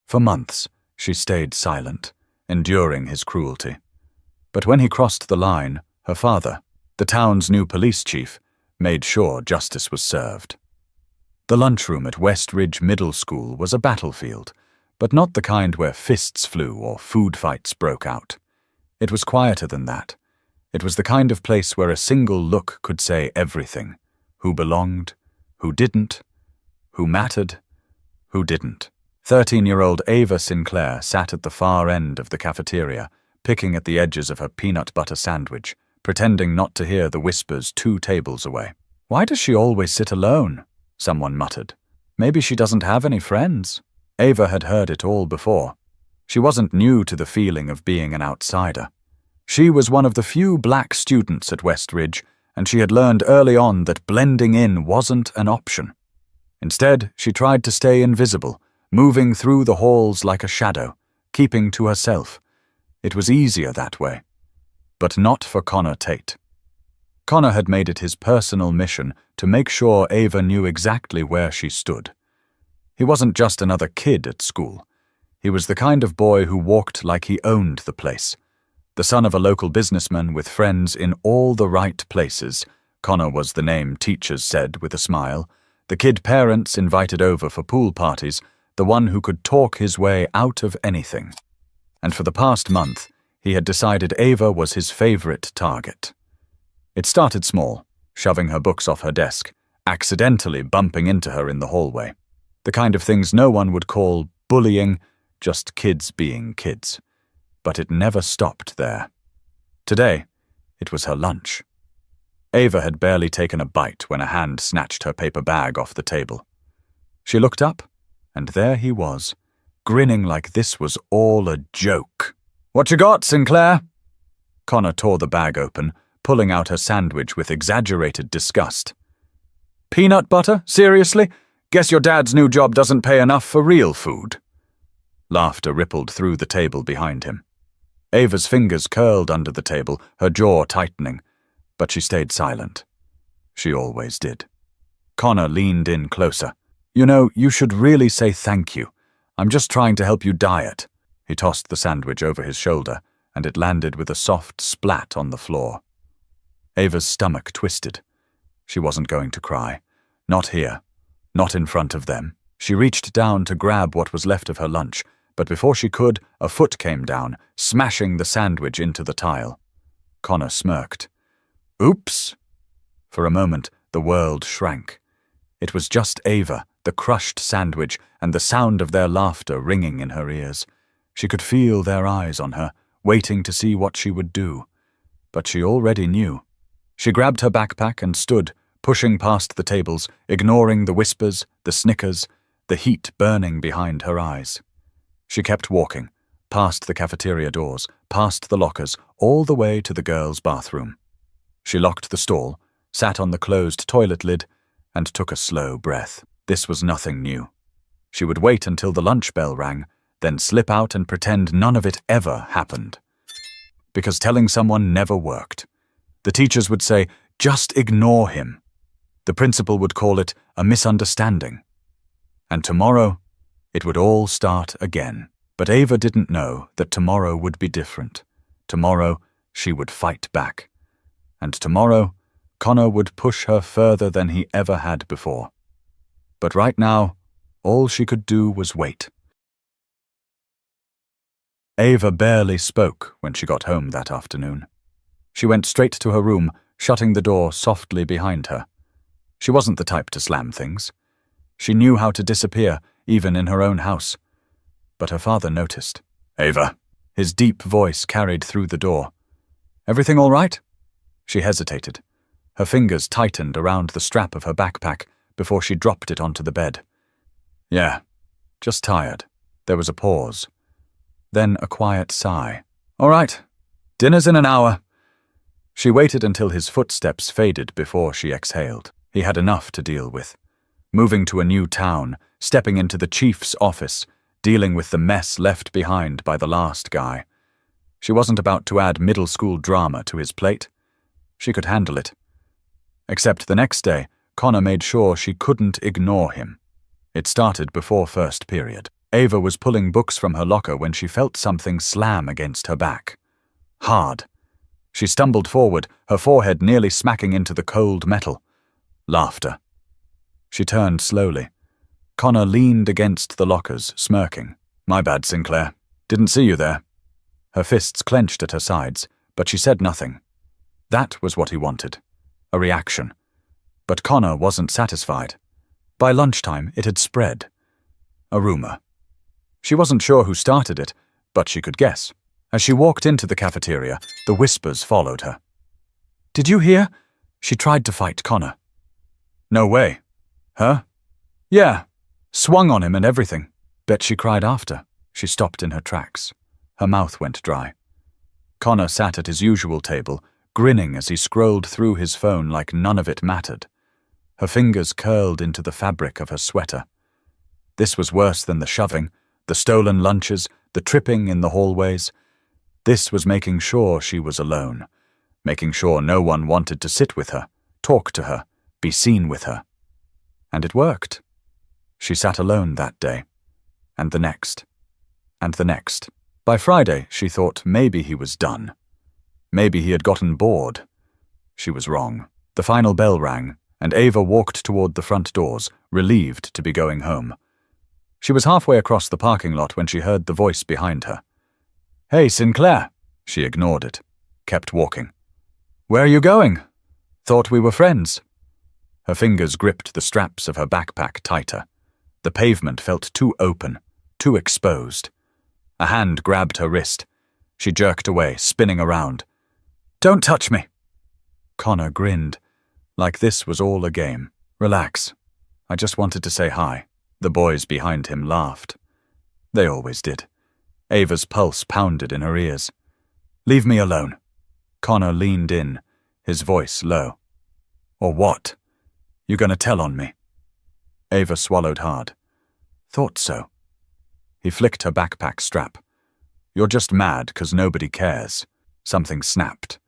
For months, she stayed silent, enduring his cruelty. But when he crossed the line, her father, the town's new police chief, made sure justice was served. The lunchroom at West Ridge Middle School was a battlefield, but not the kind where fists flew or food fights broke out. It was quieter than that. It was the kind of place where a single look could say everything: who belonged, who didn't, who mattered, who didn't. 13-year-old Ava Sinclair sat at the far end of the cafeteria, picking at the edges of her peanut butter sandwich, pretending not to hear the whispers 2 tables away. "Why does she always sit alone?" someone muttered. "Maybe she doesn't have any friends." Ava had heard it all before. She wasn't new to the feeling of being an outsider. She was one of the few black students at West Ridge, and she had learned early on that blending in wasn't an option. Instead, she tried to stay invisible, moving through the halls like a shadow, keeping to herself. It was easier that way. But not for Connor Tate. Connor had made it his personal mission to make sure Ava knew exactly where she stood. He wasn't just another kid at school. He was the kind of boy who walked like he owned the place. The son of a local businessman with friends in all the right places. Connor was the name teachers said with a smile. The kid parents invited over for pool parties, the one who could talk his way out of anything. And for the past month, he had decided Ava was his favorite target. It started small, shoving her books off her desk, accidentally bumping into her in the hallway. The kind of things no one would call bullying, just kids being kids. But it never stopped there. Today, it was her lunch. Ava had barely taken a bite when a hand snatched her paper bag off the table. She looked up, and there he was, grinning like this was all a joke. "What you got, Sinclair?" Connor tore the bag open, pulling out her sandwich with exaggerated disgust. "Peanut butter? Seriously? Guess your dad's new job doesn't pay enough for real food." Laughter rippled through the table behind him. Ava's fingers curled under the table, her jaw tightening, but she stayed silent. She always did. Connor leaned in closer. "You know, you should really say thank you. I'm just trying to help you diet." He tossed the sandwich over his shoulder, and it landed with a soft splat on the floor. Ava's stomach twisted. She wasn't going to cry. Not here. Not in front of them. She reached down to grab what was left of her lunch, but before she could, a foot came down, smashing the sandwich into the tile. Connor smirked. "Oops." For a moment, the world shrank. It was just Ava, the crushed sandwich, and the sound of their laughter ringing in her ears. She could feel their eyes on her, waiting to see what she would do. But she already knew. She grabbed her backpack and stood, pushing past the tables, ignoring the whispers, the snickers, the heat burning behind her eyes. She kept walking, past the cafeteria doors, past the lockers, all the way to the girls' bathroom. She locked the stall, sat on the closed toilet lid, and took a slow breath. This was nothing new. She would wait until the lunch bell rang, then slip out and pretend none of it ever happened. Because telling someone never worked. The teachers would say, "Just ignore him." The principal would call it a misunderstanding. And tomorrow, it would all start again. But Ava didn't know that tomorrow would be different. Tomorrow, she would fight back. And tomorrow, Connor would push her further than he ever had before. But right now, all she could do was wait. Ava barely spoke when she got home that afternoon. She went straight to her room, shutting the door softly behind her. She wasn't the type to slam things. She knew how to disappear, even in her own house. But her father noticed. "Ava." His deep voice carried through the door. "Everything all right?" She hesitated. Her fingers tightened around the strap of her backpack before she dropped it onto the bed. "Yeah, just tired." There was a pause. Then a quiet sigh. "All right, dinner's in an hour." She waited until his footsteps faded before she exhaled. He had enough to deal with. Moving to a new town, stepping into the chief's office, dealing with the mess left behind by the last guy. She wasn't about to add middle school drama to his plate. She could handle it. Except the next day, Connor made sure she couldn't ignore him. It started before first period. Ava was pulling books from her locker when she felt something slam against her back. Hard. She stumbled forward, her forehead nearly smacking into the cold metal. Laughter. She turned slowly. Connor leaned against the lockers, smirking. "My bad, Sinclair. Didn't see you there." Her fists clenched at her sides, but she said nothing. That was what he wanted. A reaction. But Connor wasn't satisfied. By lunchtime, it had spread. A rumor. She wasn't sure who started it, but she could guess. As she walked into the cafeteria, the whispers followed her. "Did you hear?" She tried to fight Connor. "No way." "Huh?" "Yeah. Swung on him and everything." Bet she cried after. She stopped in her tracks. Her mouth went dry. Connor sat at his usual table, grinning as he scrolled through his phone like none of it mattered. Her fingers curled into the fabric of her sweater. This was worse than the shoving, the stolen lunches, the tripping in the hallways. This was making sure she was alone, making sure no one wanted to sit with her, talk to her, be seen with her. And it worked. She sat alone that day, and the next, and the next. By Friday, she thought maybe he was done. Maybe he had gotten bored. She was wrong. The final bell rang, and Ava walked toward the front doors, relieved to be going home. She was halfway across the parking lot when she heard the voice behind her. "Hey, Sinclair." She ignored it, kept walking. "Where are you going? Thought we were friends." Her fingers gripped the straps of her backpack tighter. The pavement felt too open, too exposed. A hand grabbed her wrist. She jerked away, spinning around. "Don't touch me." Connor grinned, like this was all a game. "Relax. I just wanted to say hi." The boys behind him laughed. They always did. Ava's pulse pounded in her ears. "Leave me alone." Connor leaned in, his voice low. "Or what? You gonna tell on me?" Ava swallowed hard. "Thought so." He flicked her backpack strap. "You're just mad 'cause nobody cares." Something snapped.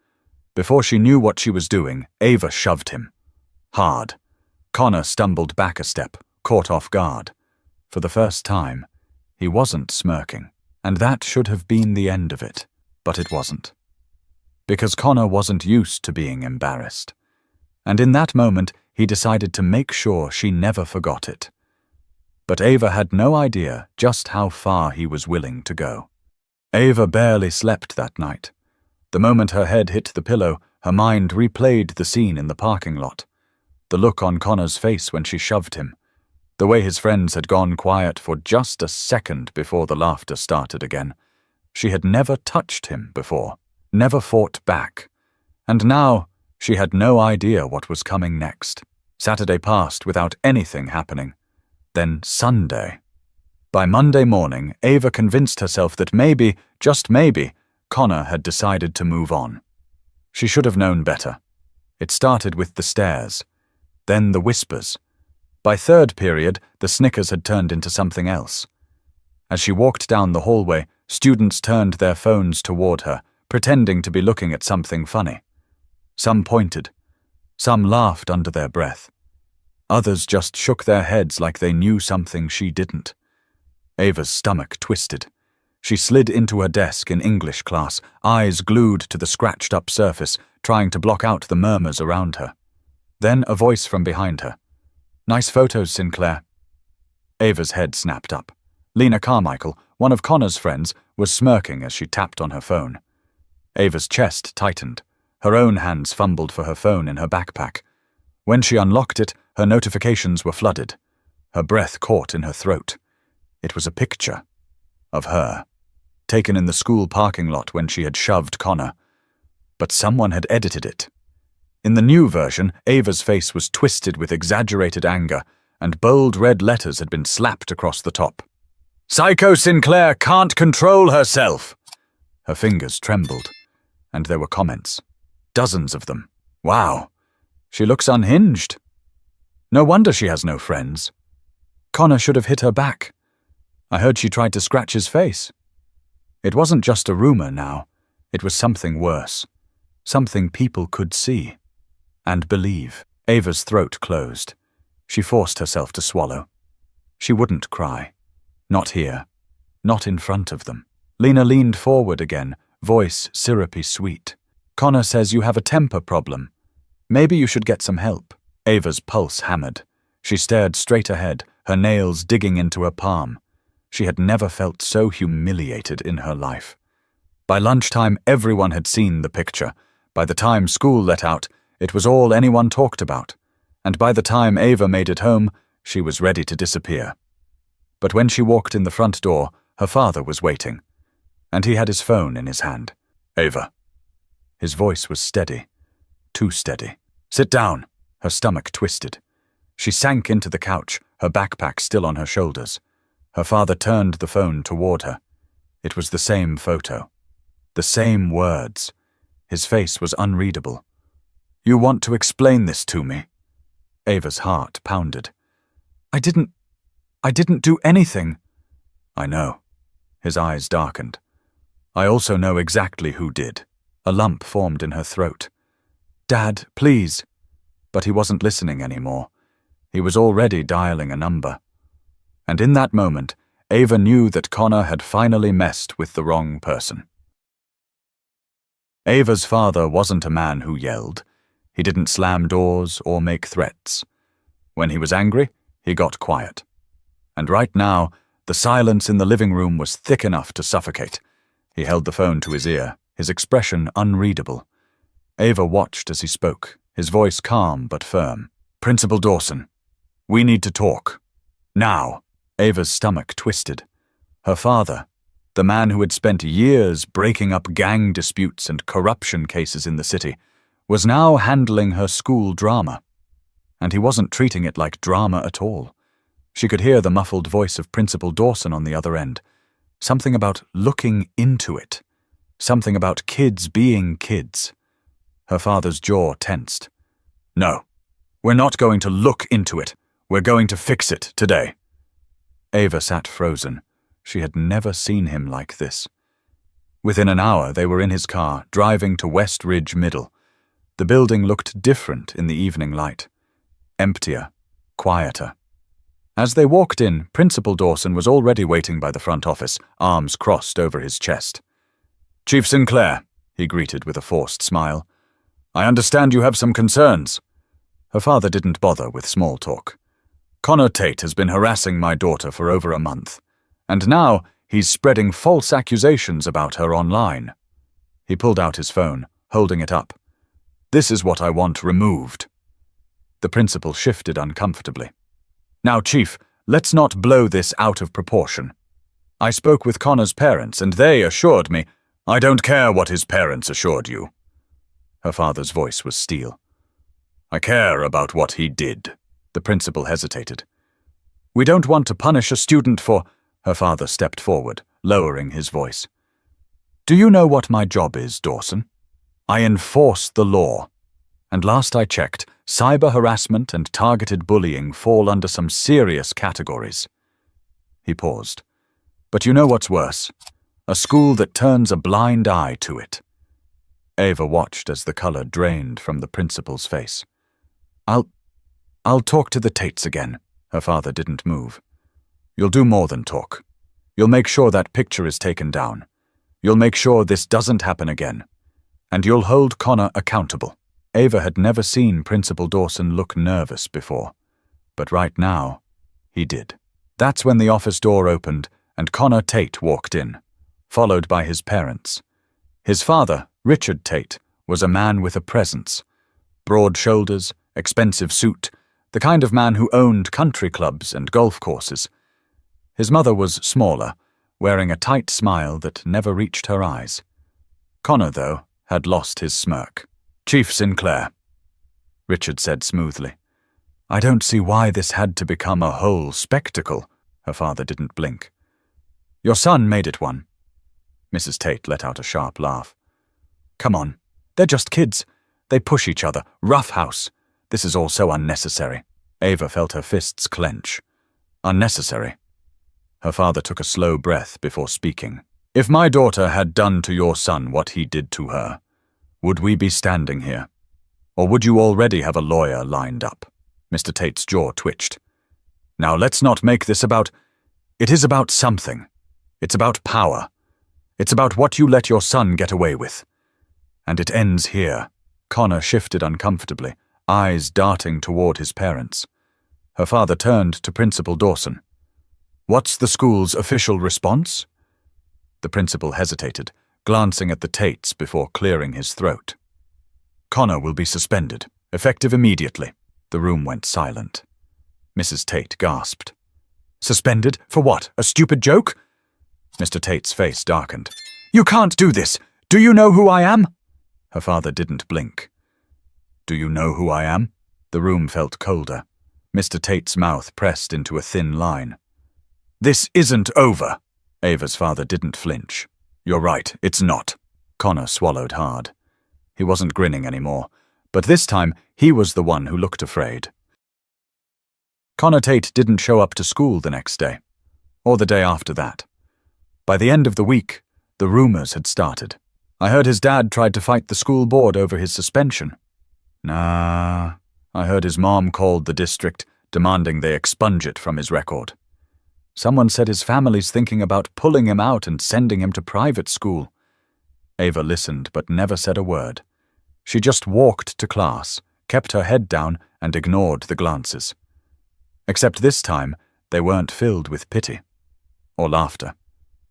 Before she knew what she was doing, Ava shoved him. Hard. Connor stumbled back a step, caught off guard. For the first time, he wasn't smirking, and that should have been the end of it, but it wasn't. Because Connor wasn't used to being embarrassed. And in that moment, he decided to make sure she never forgot it. But Ava had no idea just how far he was willing to go. Ava barely slept that night. The moment her head hit the pillow, her mind replayed the scene in the parking lot. The look on Connor's face when she shoved him. The way his friends had gone quiet for just a second before the laughter started again. She had never touched him before, never fought back. And now, she had no idea what was coming next. Saturday passed without anything happening. Then Sunday. By Monday morning, Ava convinced herself that maybe, just maybe, Connor had decided to move on. She should have known better. It started with the stares, then the whispers. By third period, the snickers had turned into something else. As she walked down the hallway, students turned their phones toward her, pretending to be looking at something funny. Some pointed. Some laughed under their breath. Others just shook their heads like they knew something she didn't. Ava's stomach twisted. She slid into her desk in English class, eyes glued to the scratched-up surface, trying to block out the murmurs around her. Then a voice from behind her. "Nice photos, Sinclair." Ava's head snapped up. Lena Carmichael, one of Connor's friends, was smirking as she tapped on her phone. Ava's chest tightened. Her own hands fumbled for her phone in her backpack. When she unlocked it, her notifications were flooded. Her breath caught in her throat. It was a picture of her, taken in the school parking lot when she had shoved Connor. But someone had edited it. In the new version, Ava's face was twisted with exaggerated anger, and bold red letters had been slapped across the top. "Psycho Sinclair can't control herself!" Her fingers trembled, and there were comments. Dozens of them. "Wow, she looks unhinged. No wonder she has no friends. Connor should have hit her back. I heard she tried to scratch his face." It wasn't just a rumor now. It was something worse. Something people could see. And believe. Ava's throat closed. She forced herself to swallow. She wouldn't cry. Not here. Not in front of them. Lena leaned forward again, voice syrupy sweet. Connor says you have a temper problem. Maybe you should get some help. Ava's pulse hammered. She stared straight ahead, her nails digging into her palm. She had never felt so humiliated in her life. By lunchtime, everyone had seen the picture. By the time school let out, it was all anyone talked about. And by the time Ava made it home, she was ready to disappear. But when she walked in the front door, her father was waiting, and he had his phone in his hand. Ava. His voice was steady. Too steady. Sit down. Her stomach twisted. She sank into the couch, her backpack still on her shoulders. Her father turned the phone toward her. It was the same photo. The same words. His face was unreadable. You want to explain this to me? Ava's heart pounded. I didn't do anything. I know. His eyes darkened. I also know exactly who did. A lump formed in her throat. Dad, please. But he wasn't listening anymore. He was already dialing a number. And in that moment, Ava knew that Connor had finally messed with the wrong person. Ava's father wasn't a man who yelled. He didn't slam doors or make threats. When he was angry, he got quiet. And right now, the silence in the living room was thick enough to suffocate. He held the phone to his ear, his expression unreadable. Ava watched as he spoke, his voice calm but firm. Principal Dawson, we need to talk. Now. Ava's stomach twisted. Her father, the man who had spent years breaking up gang disputes and corruption cases in the city, was now handling her school drama. And he wasn't treating it like drama at all. She could hear the muffled voice of Principal Dawson on the other end. Something about looking into it. Something about kids being kids. Her father's jaw tensed. No, we're not going to look into it. We're going to fix it today. Ava sat frozen. She had never seen him like this. Within an hour, they were in his car, driving to West Ridge Middle. The building looked different in the evening light. Emptier, quieter. As they walked in, Principal Dawson was already waiting by the front office, arms crossed over his chest. Chief Sinclair, he greeted with a forced smile. I understand you have some concerns. Her father didn't bother with small talk. Connor Tate has been harassing my daughter for over a month, and now he's spreading false accusations about her online. He pulled out his phone, holding it up. This is what I want removed. The principal shifted uncomfortably. Now, Chief, let's not blow this out of proportion. I spoke with Connor's parents, and they assured me, I don't care what his parents assured you. Her father's voice was steel. I care about what he did. The principal hesitated. We don't want to punish a student for... Her father stepped forward, lowering his voice. Do you know what my job is, Dawson? I enforce the law. And last I checked, cyber harassment and targeted bullying fall under some serious categories. He paused. But you know what's worse? A school that turns a blind eye to it. Ava watched as the color drained from the principal's face. I'll talk to the Tates again. Her father didn't move. You'll do more than talk. You'll make sure that picture is taken down. You'll make sure this doesn't happen again. And you'll hold Connor accountable. Ava had never seen Principal Dawson look nervous before. But right now, he did. That's when the office door opened and Connor Tate walked in, followed by his parents. His father, Richard Tate, was a man with a presence. Broad shoulders, expensive suit, the kind of man who owned country clubs and golf courses. His mother was smaller, wearing a tight smile that never reached her eyes. Connor, though, had lost his smirk. Chief Sinclair, Richard said smoothly. I don't see why this had to become a whole spectacle. Her father didn't blink. Your son made it one. Mrs. Tate let out a sharp laugh. Come on, they're just kids. They push each other, roughhouse. This is all so unnecessary. Ava felt her fists clench. Unnecessary. Her father took a slow breath before speaking. If my daughter had done to your son what he did to her, would we be standing here? Or would you already have a lawyer lined up? Mr. Tate's jaw twitched. Now let's not make this about... It is about something. It's about power. It's about what you let your son get away with. And it ends here." Connor shifted uncomfortably, eyes darting toward his parents. Her father turned to Principal Dawson. "What's the school's official response?" The principal hesitated, glancing at the Tates before clearing his throat. "Connor will be suspended, effective immediately." The room went silent. Mrs. Tate gasped. "Suspended? For what? A stupid joke?" Mr. Tate's face darkened. "You can't do this! Do you know who I am?" Her father didn't blink. "Do you know who I am?" The room felt colder. Mr. Tate's mouth pressed into a thin line. "This isn't over." Ava's father didn't flinch. "You're right, it's not." Connor swallowed hard. He wasn't grinning anymore, but this time he was the one who looked afraid. Connor Tate didn't show up to school the next day, or the day after that. By the end of the week, the rumors had started. "I heard his dad tried to fight the school board over his suspension." "Nah, I heard his mom called the district, demanding they expunge it from his record. Someone said his family's thinking about pulling him out and sending him to private school." Ava listened but never said a word. She just walked to class, kept her head down, and ignored the glances. Except this time, they weren't filled with pity or laughter.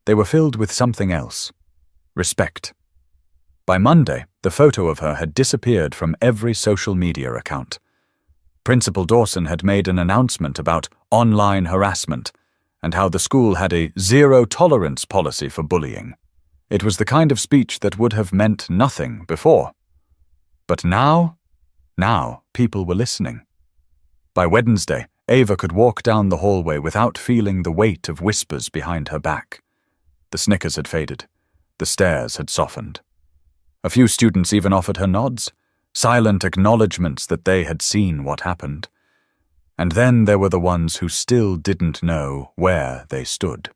They were filled with something else. Respect. By Monday, the photo of her had disappeared from every social media account. Principal Dawson had made an announcement about online harassment and how the school had a zero-tolerance policy for bullying. It was the kind of speech that would have meant nothing before. But now people were listening. By Wednesday, Ava could walk down the hallway without feeling the weight of whispers behind her back. The snickers had faded. The stares had softened. A few students even offered her nods, silent acknowledgements that they had seen what happened. And then there were the ones who still didn't know where they stood.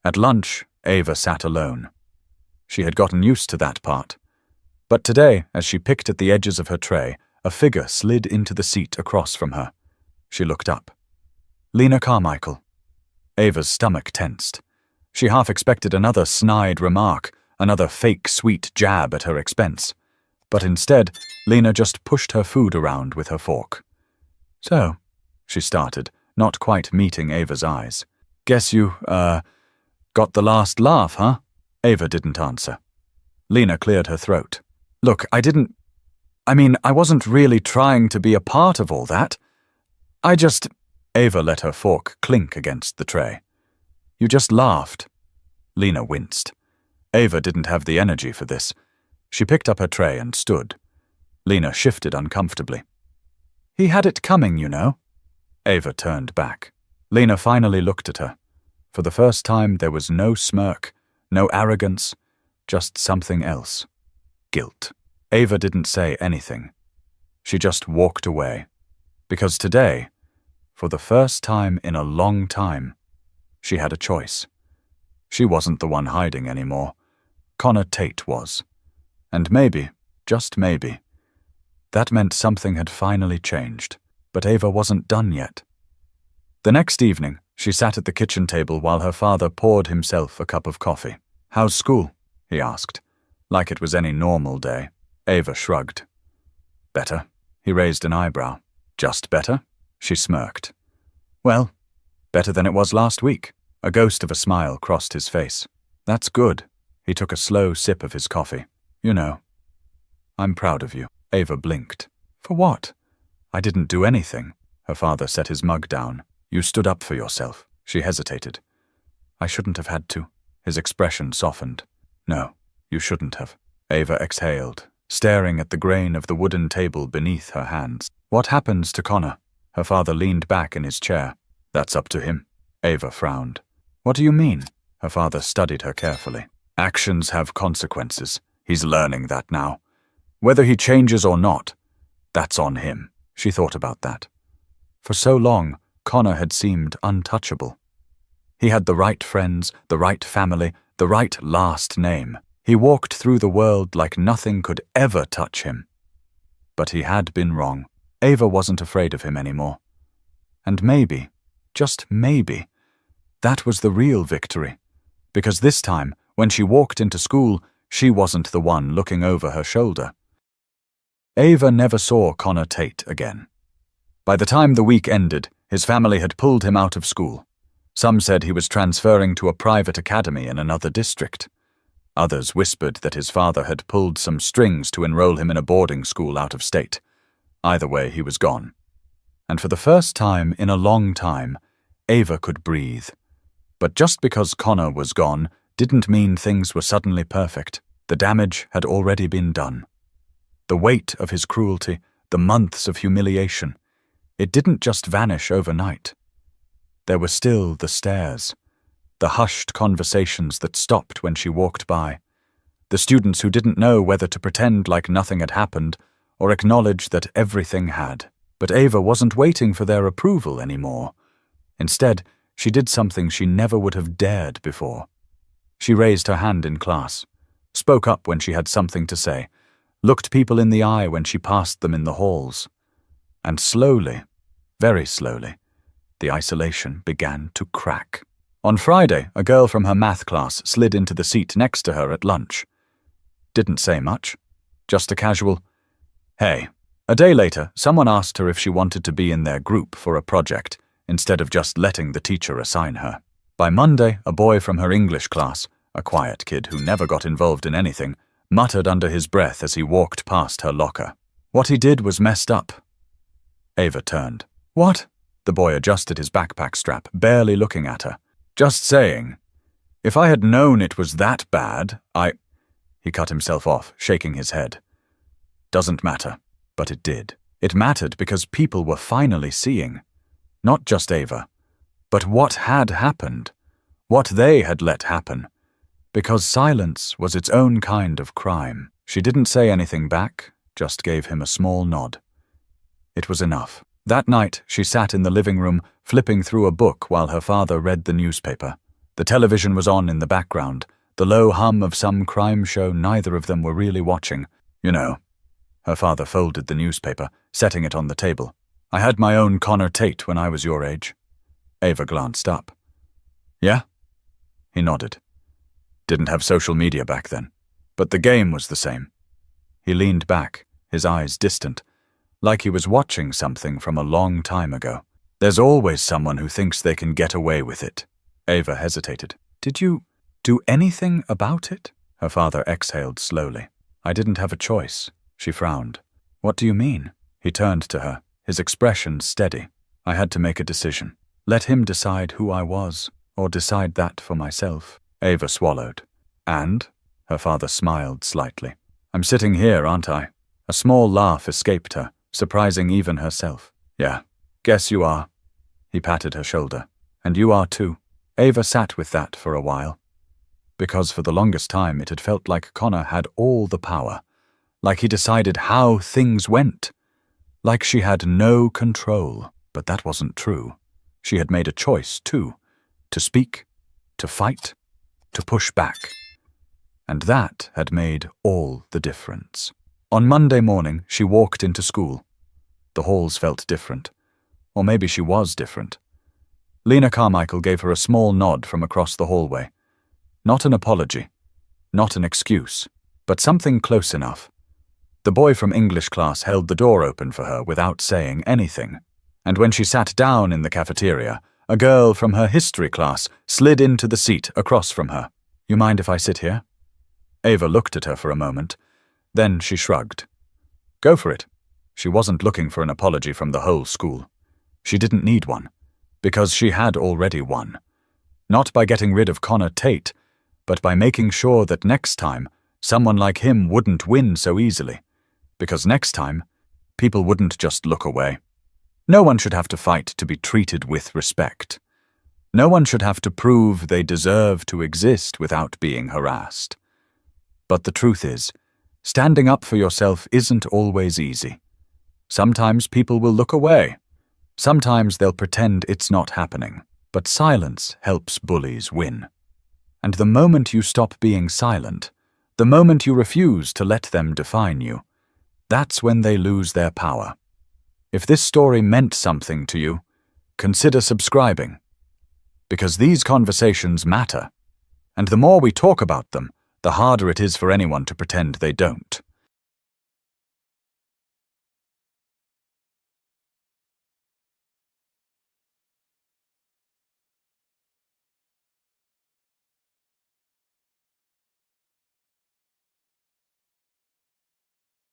At lunch, Ava sat alone. She had gotten used to that part. But today, as she picked at the edges of her tray, a figure slid into the seat across from her. She looked up. Lena Carmichael. Ava's stomach tensed. She half expected another snide remark, another fake sweet jab at her expense. But instead, Lena just pushed her food around with her fork. "So," she started, not quite meeting Ava's eyes. "Guess you, got the last laugh, huh?" Ava didn't answer. Lena cleared her throat. "Look, I wasn't really trying to be a part of all that. Ava let her fork clink against the tray. "You just laughed." Lena winced. Ava didn't have the energy for this. She picked up her tray and stood. Lena shifted uncomfortably. "He had it coming, you know." Ava turned back. Lena finally looked at her. For the first time, there was no smirk, no arrogance, just something else. Guilt. Ava didn't say anything. She just walked away. Because today, for the first time in a long time, she had a choice. She wasn't the one hiding anymore. Connor Tate was. And maybe, just maybe, that meant something had finally changed. But Ava wasn't done yet. The next evening, she sat at the kitchen table while her father poured himself a cup of coffee. "How's school?" he asked, like it was any normal day. Ava shrugged. "Better." He raised an eyebrow. "Just better?" She smirked. "Well, better than it was last week." A ghost of a smile crossed his face. "That's good." He took a slow sip of his coffee. "You know, I'm proud of you." Ava blinked. "For what?" "I didn't do anything." Her father set his mug down. "You stood up for yourself." She hesitated. "I shouldn't have had to." His expression softened. "No, you shouldn't have." Ava exhaled, staring at the grain of the wooden table beneath her hands. "What happens to Connor?" Her father leaned back in his chair. "That's up to him." Ava frowned. "What do you mean?" Her father studied her carefully. "Actions have consequences. He's learning that now. Whether he changes or not, that's on him." She thought about that. For so long, Connor had seemed untouchable. He had the right friends, the right family, the right last name. He walked through the world like nothing could ever touch him. But he had been wrong. Ava wasn't afraid of him anymore. And maybe, just maybe, That was the real victory, because this time, when she walked into school, she wasn't the one looking over her shoulder. Ava never saw Connor Tate again. By the time the week ended, his family had pulled him out of school. Some said he was transferring to a private academy in another district. Others whispered that his father had pulled some strings to enroll him in a boarding school out of state. Either way, he was gone. And for the first time in a long time, Ava could breathe. But just because Connor was gone didn't mean things were suddenly perfect. The damage had already been done. The weight of his cruelty, the months of humiliation, it didn't just vanish overnight. There were still the stares, the hushed conversations that stopped when she walked by, the students who didn't know whether to pretend like nothing had happened or acknowledge that everything had. But Ava wasn't waiting for their approval anymore. Instead, she did something she never would have dared before. She raised her hand in class, spoke up when she had something to say, looked people in the eye when she passed them in the halls. And slowly, very slowly, the isolation began to crack. On Friday, a girl from her math class slid into the seat next to her at lunch. Didn't say much, just a casual, "Hey." A day later, someone asked her if she wanted to be in their group for a project, instead of just letting the teacher assign her. By Monday, a boy from her English class, a quiet kid who never got involved in anything, muttered under his breath as he walked past her locker. What he did was messed up. Ava turned. "What?" The boy adjusted his backpack strap, barely looking at her. "Just saying. If I had known it was that bad, He cut himself off, shaking his head. Doesn't matter. But it did. It mattered because people were finally seeing. Not just Ava, but what had happened. What they had let happen. Because silence was its own kind of crime. She didn't say anything back, just gave him a small nod. It was enough. That night, she sat in the living room, flipping through a book while her father read the newspaper. The television was on in the background, the low hum of some crime show neither of them were really watching. You know. Her father folded the newspaper, setting it on the table. "I had my own Connor Tate when I was your age." Ava glanced up. "Yeah?" He nodded. Didn't have social media back then, but the game was the same. He leaned back, his eyes distant, like he was watching something from a long time ago. "There's always someone who thinks they can get away with it." Ava hesitated. "Did you do anything about it?" Her father exhaled slowly. "I didn't have a choice." She frowned. "What do you mean?" He turned to her, his expression steady. "I had to make a decision. Let him decide who I was, or decide that for myself." Ava swallowed. "And?" Her father smiled slightly. "I'm sitting here, aren't I?" A small laugh escaped her, surprising even herself. "Yeah, guess you are." He patted her shoulder. "And you are too." Ava sat with that for a while. Because for the longest time it had felt like Connor had all the power. Like he decided how things went. Like she had no control. But that wasn't true. She had made a choice, too. To speak, to fight, to push back. And that had made all the difference. On Monday morning, she walked into school. The halls felt different. Or maybe she was different. Lena Carmichael gave her a small nod from across the hallway. Not an apology. Not an excuse. But something close enough. The boy from English class held the door open for her without saying anything. And when she sat down in the cafeteria, a girl from her history class slid into the seat across from her. "You mind if I sit here?" Ava looked at her for a moment. Then she shrugged. Go for it. She wasn't looking for an apology from the whole school. She didn't need one, because she had already won. Not by getting rid of Connor Tate, but by making sure that next time, someone like him wouldn't win so easily. Because next time, people wouldn't just look away. No one should have to fight to be treated with respect. No one should have to prove they deserve to exist without being harassed. But the truth is, standing up for yourself isn't always easy. Sometimes people will look away. Sometimes they'll pretend it's not happening. But silence helps bullies win. And the moment you stop being silent, the moment you refuse to let them define you, that's when they lose their power. If this story meant something to you, consider subscribing. because these conversations matter, and the more we talk about them, the harder it is for anyone to pretend they don't.